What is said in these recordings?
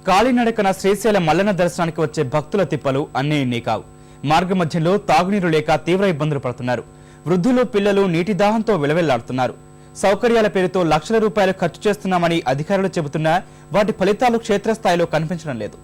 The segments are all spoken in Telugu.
కాలినడకన శ్రీశైలం మల్లన్న దర్శనానికి వచ్చే భక్తుల తిప్పలు అన్నీ ఇన్ని కావు. మార్గ మధ్యంలో తాగునీరు లేక తీవ్ర ఇబ్బందులు పడుతున్నారు. వృద్ధులు, పిల్లలు నీటి దాహంతో విలవెల్లాడుతున్నారు. సౌకర్యాల పేరుతో లక్షల రూపాయలు ఖర్చు చేస్తున్నామని అధికారులు చెబుతున్నా వాటి ఫలితాలు క్షేత్రస్థాయిలో కనిపించడం లేదు.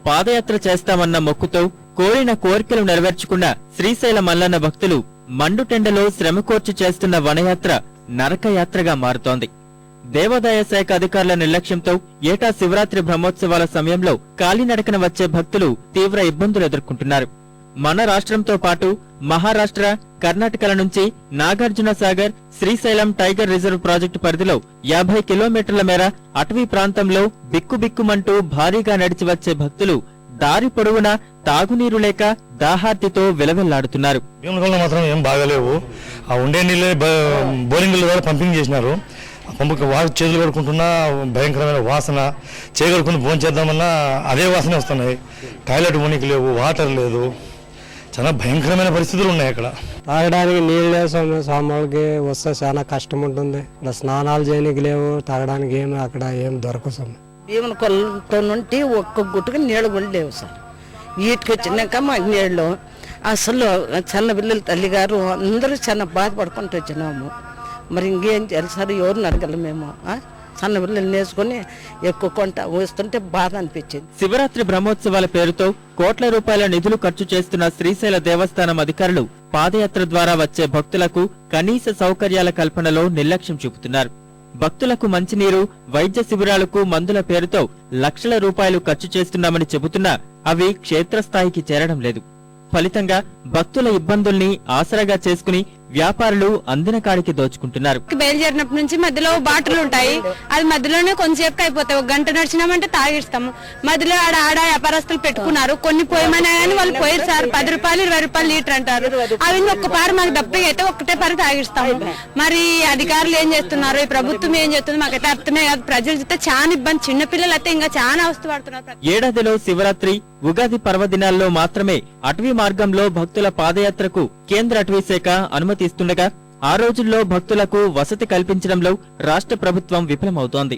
పాదయాత్ర చేస్తామన్న మొక్కుతో కోరిన కోరికలు నెరవేర్చుకున్న శ్రీశైల మల్లన్న భక్తులు మండుటెండలో శ్రమకోర్చి చేస్తున్న వనయాత్ర నరకయాత్రగా మారుతోంది. దేవాదాయ శాఖ అధికారుల నిర్లక్ష్యంతో ఏటా శివరాత్రి బ్రహ్మోత్సవాల సమయంలో కాలినడకన వచ్చే భక్తులు తీవ్ర ఇబ్బందులు ఎదుర్కొంటున్నారు. మన రాష్ట్రంతో పాటు మహారాష్ట్ర, కర్ణాటకల నుంచి Nagarjuna Sagar, Srisailam tiger reserve project పరిధిలో 50 కిలోమీటర్ల మేర అటవీ ప్రాంతంలో బిక్కుబిక్కుమంటూ భారీగా నడిచి వచ్చే భక్తులు దారి పొడవునా తాగునీరు లేక దాహార్తితో విలవెల్లాడుతున్నారు. మాత్రం ఏం బాగాలేవు. ఆ ఉండే నీళ్ళే బోరింగ్ ద్వారా పంపింగ్ చేసినారు. పంపుకి చేతులు కడుకుంటున్నా భయంకరమైన వాసన, చేయగలుగుకుని భోజనం చేద్దామన్నా అదే వాసనే వస్తున్నాయి. టాయిలెట్ ఉనికి లేవు, వాటర్ లేదు, చాలా భయంకరమైన పరిస్థితులు ఉన్నాయి. అక్కడ తాగడానికి నీళ్ళు లేవు, సామాన్లకి వస్తే చాలా కష్టం ఉంటుంది. ఇక్కడ స్నానాలు చేయడానికి లేవు, తాగడానికి ఏమి అక్కడ ఏం దొరకవు. భీమన కొలతో నుండి ఒక్క గుట్టుకు నీళ్ళు కూడా లేవు సార్. వీటికి వచ్చినాక మాకు నీళ్ళు అసలు చిన్న పిల్లల తల్లిగారు అందరూ చాలా బాధపడుకుంటూ వచ్చినాము. మరి ఇంకేం చేయాలి సార్, ఎవరిని అడగలం మేము. సన్న పిల్లలు నేసుకొని ఎక్కువ కొంట వస్తుంటే బాధ అనిపించింది. శివరాత్రి బ్రహ్మోత్సవాల పేరుతో కోట్ల రూపాయల నిధులు ఖర్చు చేస్తున్న శ్రీశైల దేవస్థానం అధికారులు పాదయాత్ర ద్వారా వచ్చే భక్తులకు కనీస సౌకర్యాల కల్పనలో నిర్లక్ష్యం చూపుతున్నారు. భక్తులకు మంచినీరు, వైద్య శిబిరాలకు మందుల పేరుతో లక్షల రూపాయలు ఖర్చు చేస్తున్నామని చెబుతున్నా అవి క్షేత్రస్థాయికి చేరడం లేదు. ఫలితంగా భక్తుల ఇబ్బందుల్ని ఆసరాగా చేసుకుని వ్యాపారులు అందిన కాడికి దోచుకుంటున్నారు. బయలుదేరినప్పటి నుంచి మధ్యలో బాటలు ఉంటాయి, అది మధ్యలోనే కొంచెంసేపు అయిపోతాయి. ఒక గంట నడిచినామంటే తాగిస్తాము. మధ్యలో ఆడ వ్యాపారస్తులు పెట్టుకున్నారు. కొన్ని పోయమన్నా కానీ వాళ్ళు పోయారు సార్. 10 రూపాయలు 20 రూపాయలు లీటర్ అంటారు. అవి ఒక్క పారి మాకు దప్పగా అయితే ఒక్కటే పారి తాగిస్తాము. మరి అధికారులు ఏం చేస్తున్నారు, ఈ ప్రభుత్వం ఏం చేస్తుంది మాకైతే అర్థమే కాదు. ప్రజలు అయితే చాలా ఇబ్బంది, చిన్నపిల్లలు అయితే ఇంకా చాలా అవస్థ పడుతున్నారు. ఏడాదిలో శివరాత్రి, ఉగాది పర్వదినాల్లో మాత్రమే అటవీ మార్గంలో భక్తుల పాదయాత్రకు కేంద్ర అటవీ శాఖ అనుమతి ఇస్తుండగా ఆ రోజుల్లో భక్తులకు వసతి కల్పించడంలో రాష్ట్ర ప్రభుత్వం విఫలమవుతోంది.